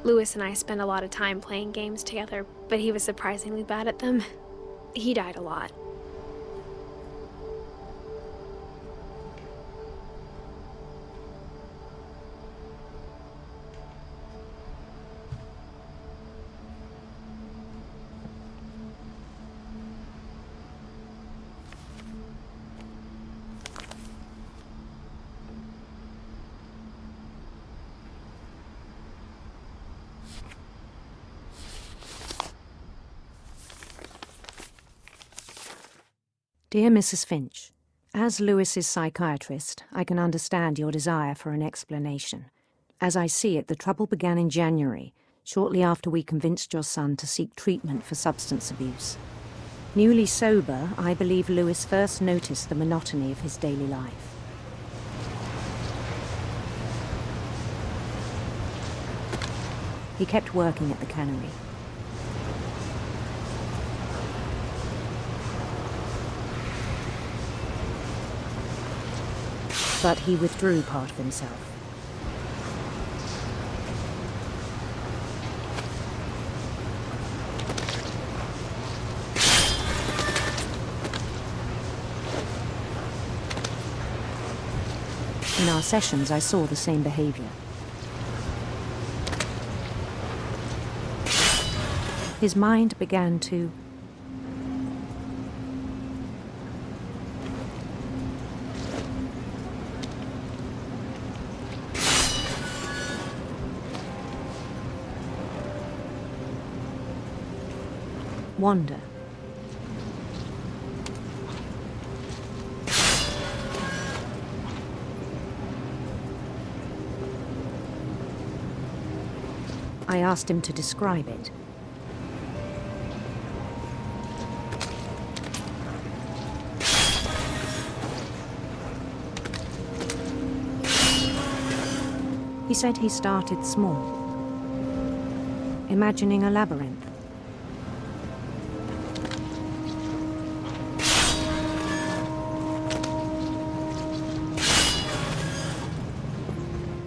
Lewis and I spent a lot of time playing games together, but he was surprisingly bad at them. He died a lot. Dear Mrs. Finch, as Lewis's psychiatrist, I can understand your desire for an explanation. As I see it, the trouble began in January, shortly after we convinced your son to seek treatment for substance abuse. Newly sober, I believe Lewis first noticed the monotony of his daily life. He kept working at the cannery. But he withdrew part of himself. In our sessions, I saw the same behavior. His mind began to wander. I asked him to describe it. He said he started small, imagining a labyrinth.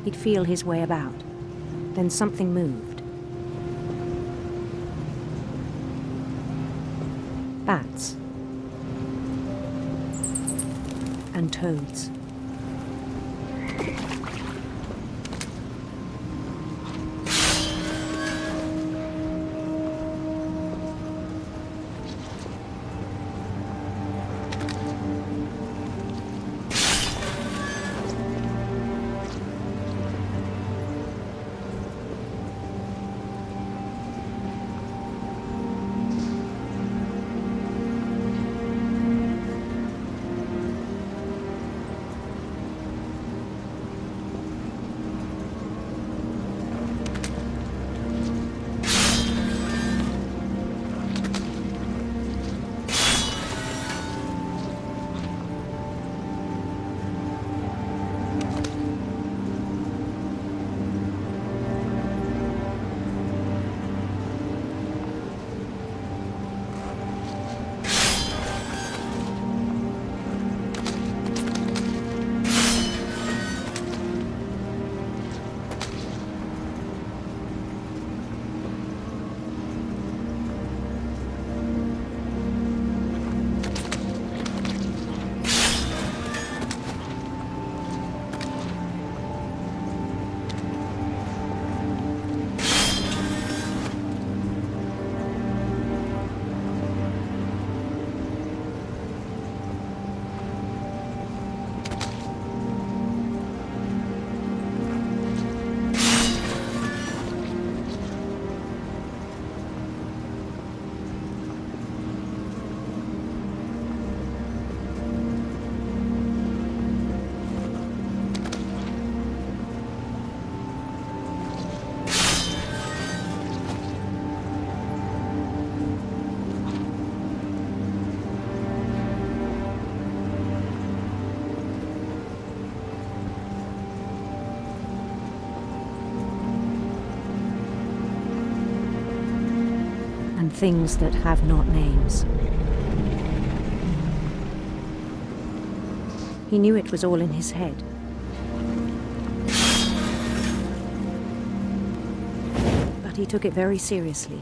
He'd feel his way about. Then something moved. Bats. And toads. Things that have not names. He knew it was all in his head. but he took it very seriously.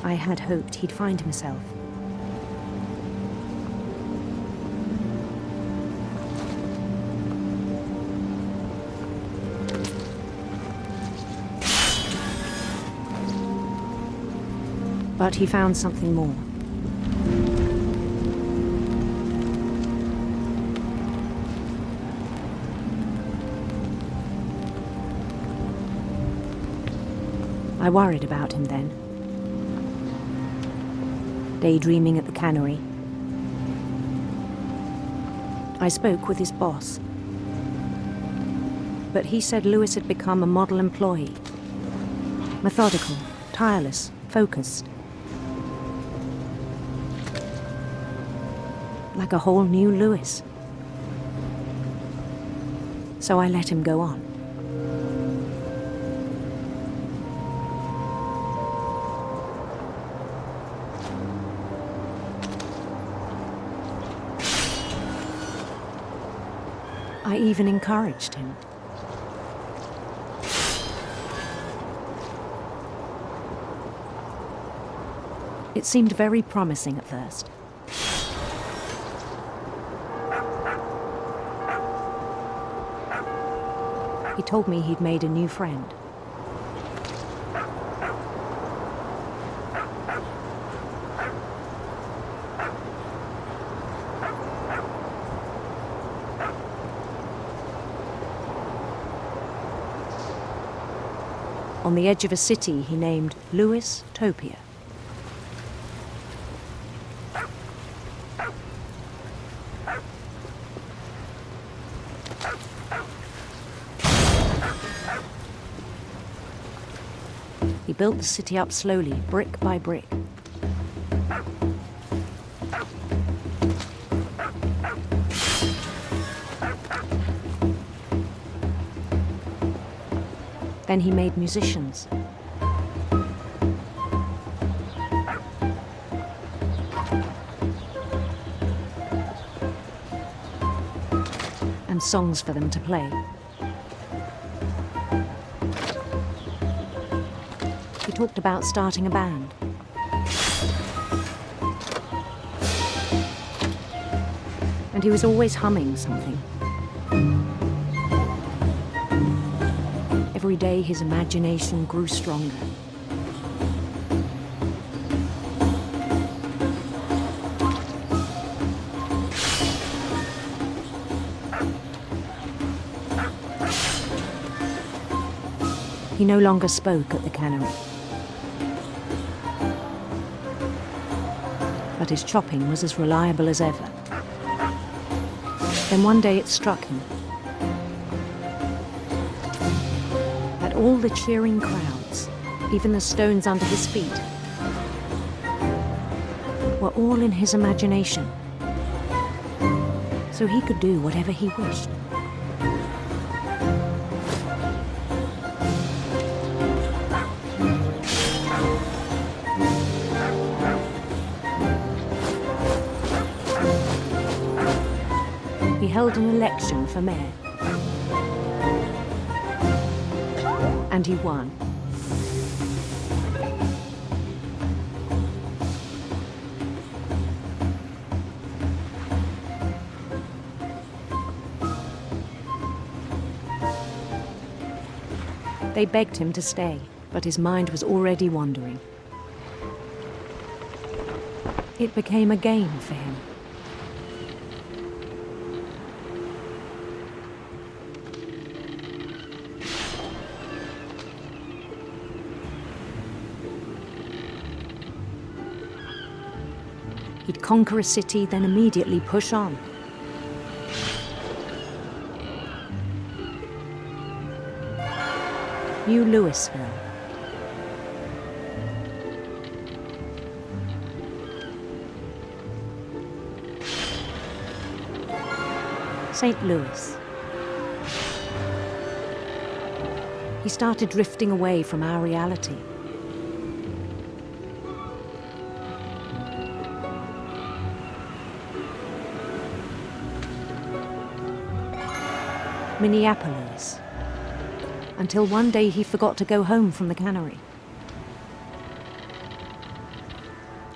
I had hoped he'd find himself. But he found something more. I worried about him then. Daydreaming at the cannery, I spoke with his boss. But he said Lewis had become a model employee. Methodical, tireless, focused. Like a whole new Lewis. So I let him go on. I even encouraged him. It seemed very promising at first. He told me he'd made a new friend. On the edge of a city he named Lewis Topia. He built the city up slowly, brick by brick. Then he made musicians. And songs for them to play. He talked about starting a band. And he was always humming something. Every day his imagination grew stronger. He no longer spoke at the cannery. But his chopping was as reliable as ever. Then one day it struck him that all the cheering crowds, even the stones under his feet, were all in his imagination, so he could do whatever he wished. He held an election for mayor. And he won. They begged him to stay, but his mind was already wandering. It became a game for him. He'd conquer a city, then immediately push on. New Louisville. St. Louis. He started drifting away from our reality. Minneapolis. until one day he forgot to go home from the cannery.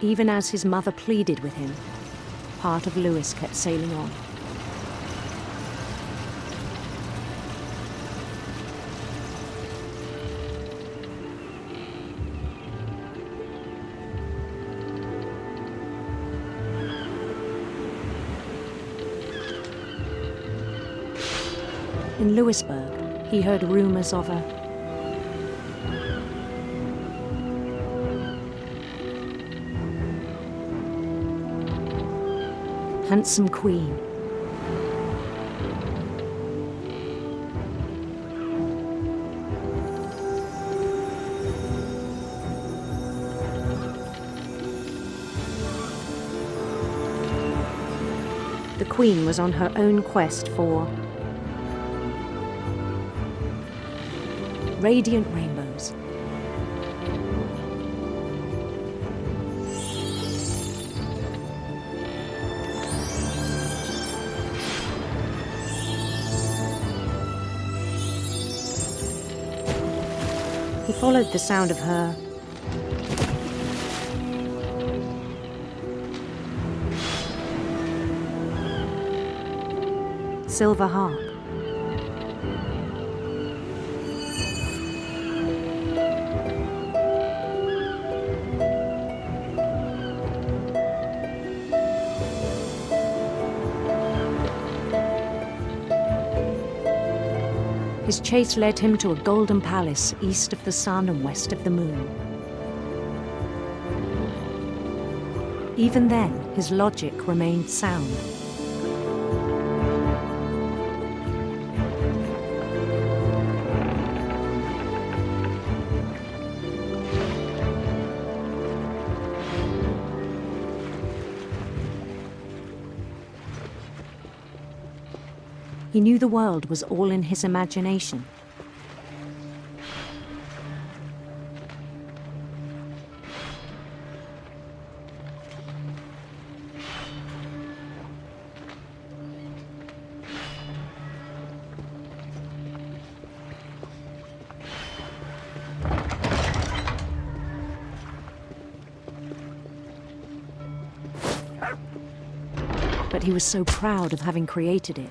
Even as his mother pleaded with him, part of Lewis kept sailing on. In Lewisburg, he heard rumors of a handsome queen. The queen was on her own quest for radiant rainbows. He followed the sound of her silver harp. His chase led him to a golden palace east of the sun and west of the moon. Even then, his logic remained sound. He knew the world was all in his imagination. But he was so proud of having created it.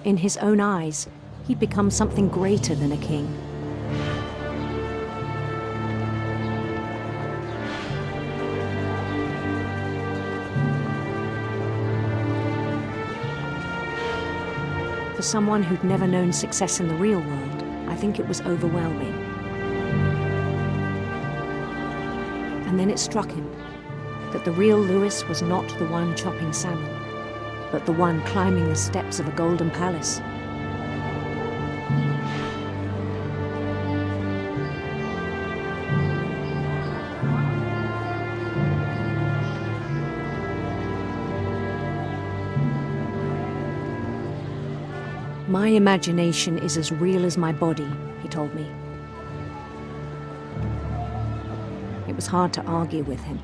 In his own eyes, he'd become something greater than a king. For someone who'd never known success in the real world, I think it was overwhelming. And then it struck him that the real Lewis was not the one chopping salmon, but the one climbing the steps of a golden palace. My imagination is as real as my body, he told me. It was hard to argue with him.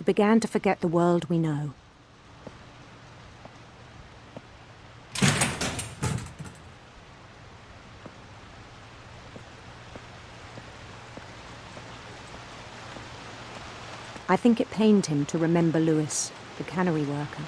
He began to forget the world we know. I think it pained him to remember Lewis, the cannery worker.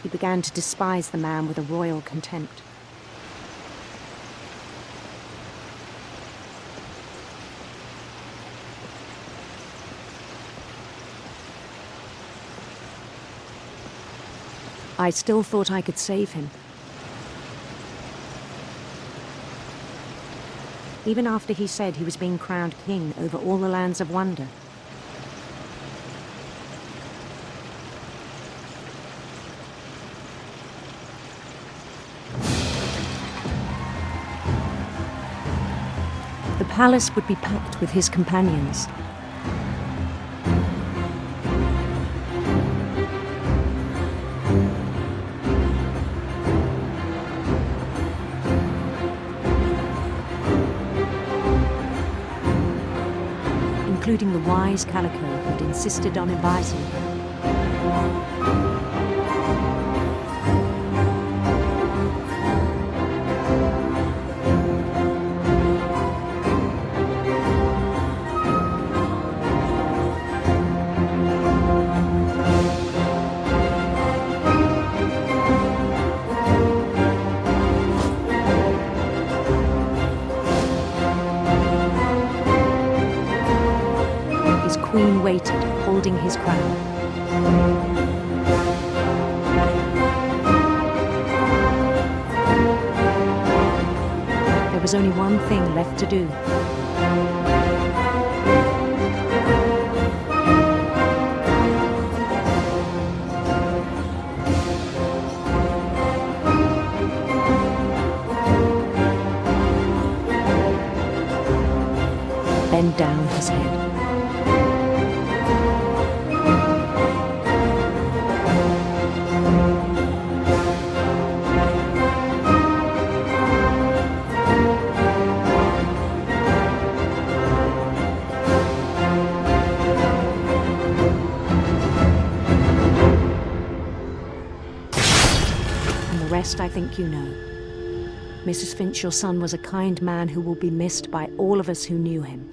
He began to despise the man with a royal contempt. I still thought I could save him. Even after he said he was being crowned king over all the lands of wonder. The palace would be packed with his companions. Including the wise Calico who'd insisted on advising him. His queen waited, holding his crown. There was only one thing left to do. Bend down his head. Rest I think you know. Mrs. Finch, your son was a kind man who will be missed by all of us who knew him.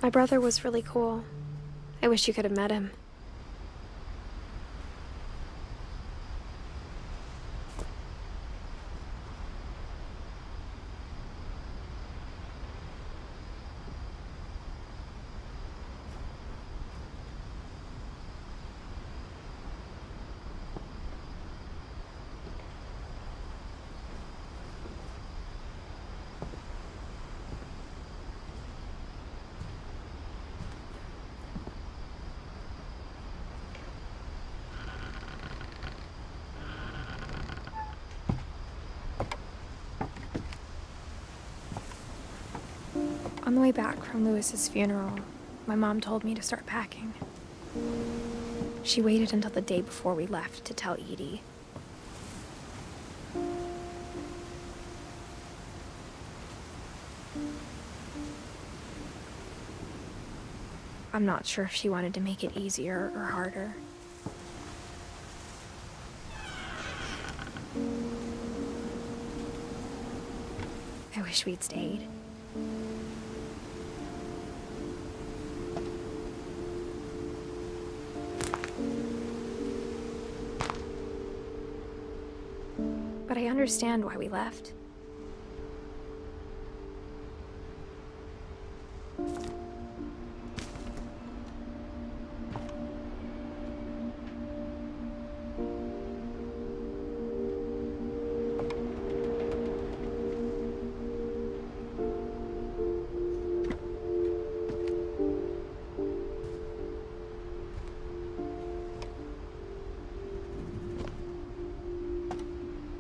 My brother was really cool. I wish you could have met him. On the way back from Lewis's funeral, my mom told me to start packing. She waited until the day before we left to tell Edie. I'm not sure if she wanted to make it easier or harder. I wish we'd stayed. But I understand why we left.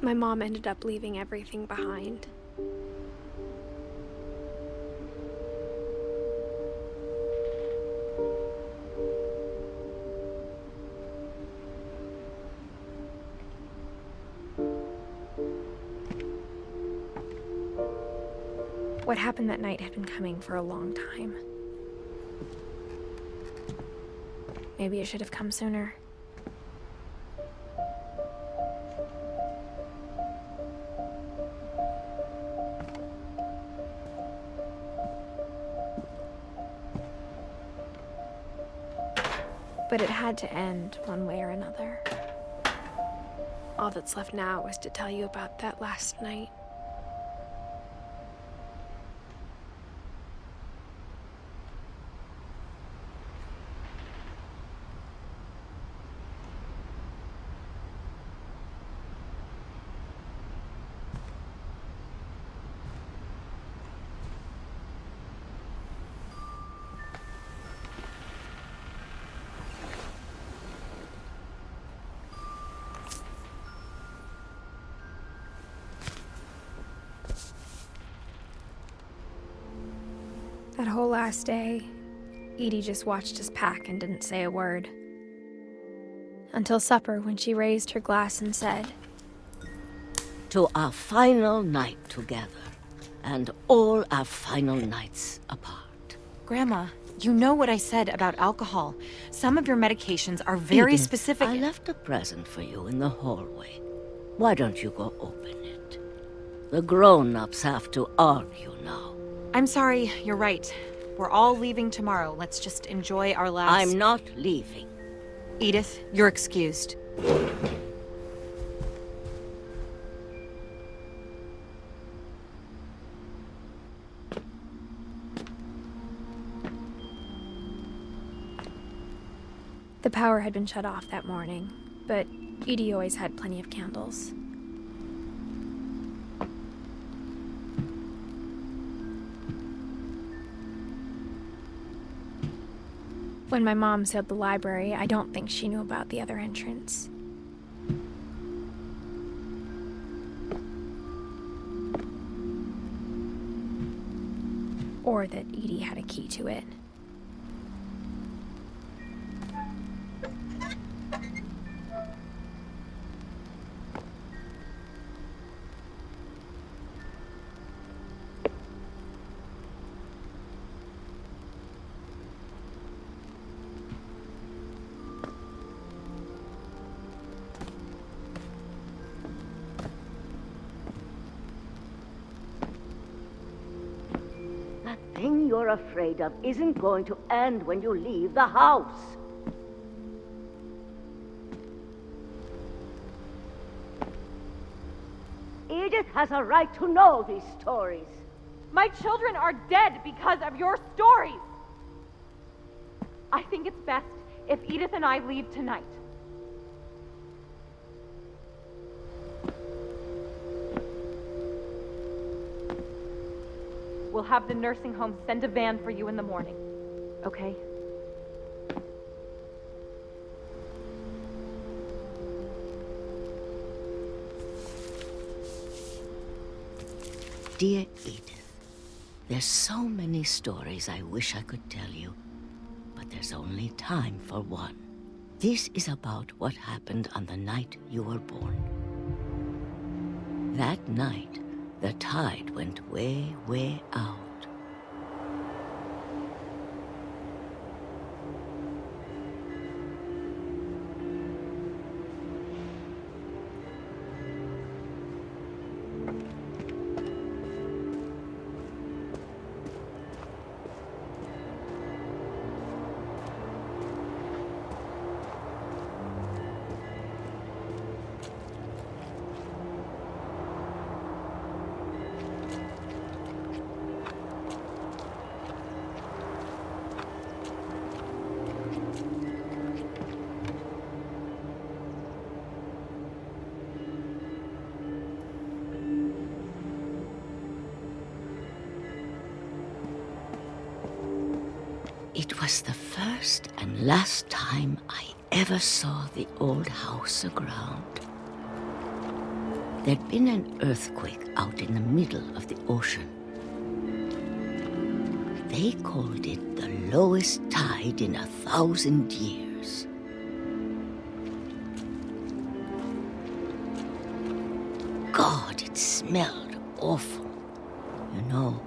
My mom ended up leaving everything behind. What happened that night had been coming for a long time. Maybe it should have come sooner. But it had to end one way or another. All that's left now is to tell you about that last night. That whole last day, Edie just watched us pack and didn't say a word. Until supper, when she raised her glass and said, "To our final night together, and all our final nights apart." Grandma, you know what I said about alcohol. Some of your medications are very Edith, specific. I left a present for you in the hallway. Why don't you go open it? The grown-ups have to argue now. I'm sorry, you're right. We're all leaving tomorrow. Let's just enjoy our last... I'm not leaving. Edith, you're excused. the power had been shut off that morning, but Edie always had plenty of candles. When my mom sealed the library, I don't think she knew about the other entrance. Or that Edie had a key to it. That thing you're afraid of isn't going to end when you leave the house. Edith has a right to know these stories. My children are dead because of your stories! I think it's best if Edith and I leave tonight. We'll have the nursing home send a van for you in the morning, okay? Dear Edith, there's so many stories I wish I could tell you, but there's only time for one. This is about what happened on the night you were born. That night, the tide went way, way out. It was the first and last time I ever saw the old house aground. There'd been an earthquake out in the middle of the ocean. They called it the lowest tide in 1,000 years. God, it smelled awful. You know,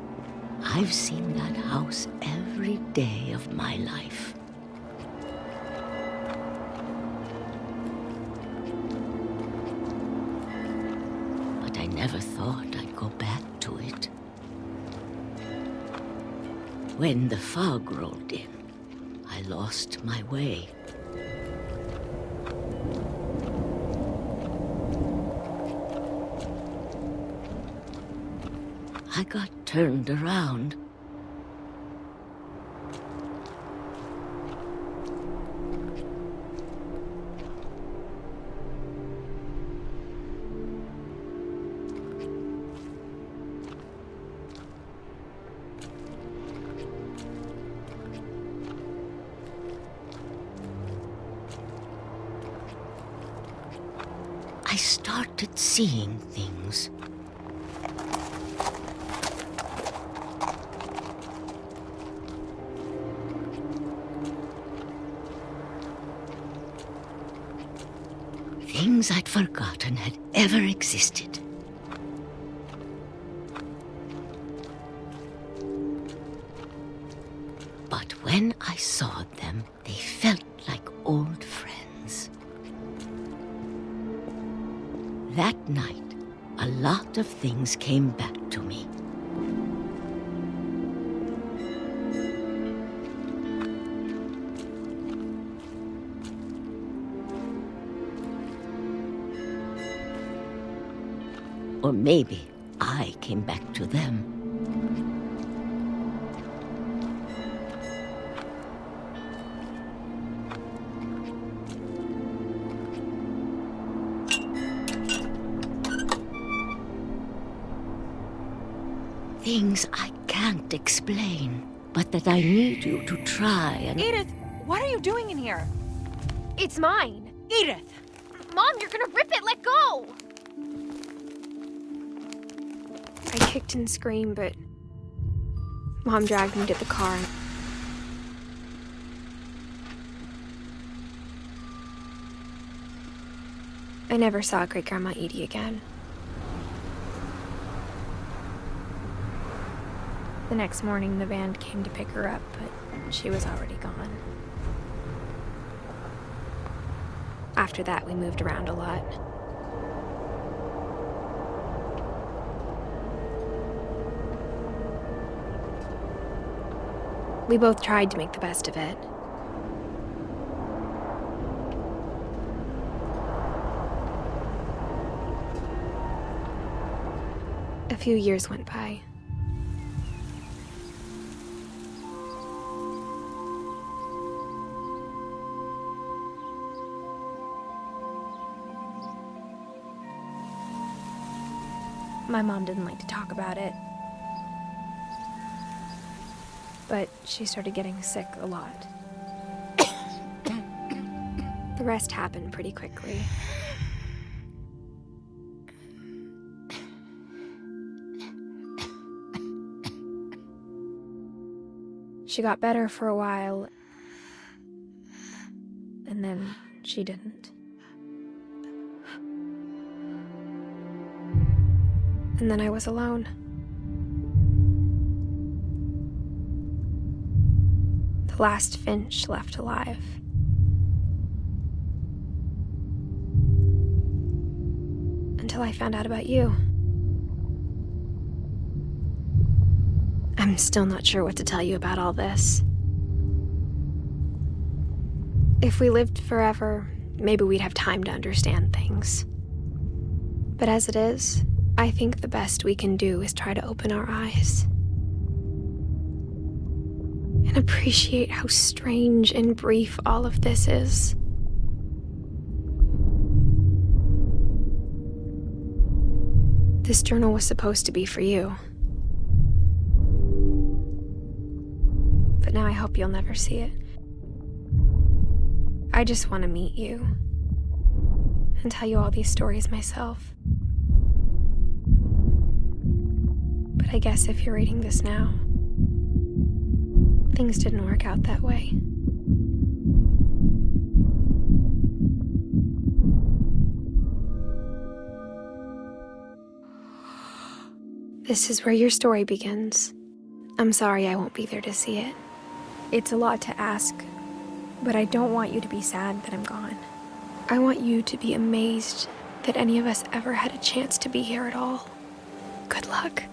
I've seen that house every day of my life. But I never thought I'd go back to it. When the fog rolled in, I lost my way. I got turned around. I started seeing things. . 'Cause things I'd forgotten had ever existed. But when I saw them, they felt like old friends. That night, a lot of things came back to me. Or maybe I came back to them. Things I can't explain, but that I need you to try and... Edith, what are you doing in here? It's mine. Edith! Mom, you're gonna rip it! Let go! I kicked and screamed, but Mom dragged me to the car. I never saw Great-Grandma Edie again. The next morning, the van came to pick her up, but she was already gone. After that, we moved around a lot. We both tried to make the best of it. A few years went by. My mom didn't like to talk about it. But she started getting sick a lot. The rest happened pretty quickly. She got better for a while, and then she didn't. And then I was alone. The last Finch left alive. Until I found out about you. I'm still not sure what to tell you about all this. If we lived forever, maybe we'd have time to understand things. But as it is, I think the best we can do is try to open our eyes. And appreciate how strange and brief all of this is. This journal was supposed to be for you. But now I hope you'll never see it. I just want to meet you and tell you all these stories myself. But I guess if you're reading this now, things didn't work out that way. This is where your story begins. I'm sorry I won't be there to see it. It's a lot to ask, but I don't want you to be sad that I'm gone. I want you to be amazed that any of us ever had a chance to be here at all. Good luck.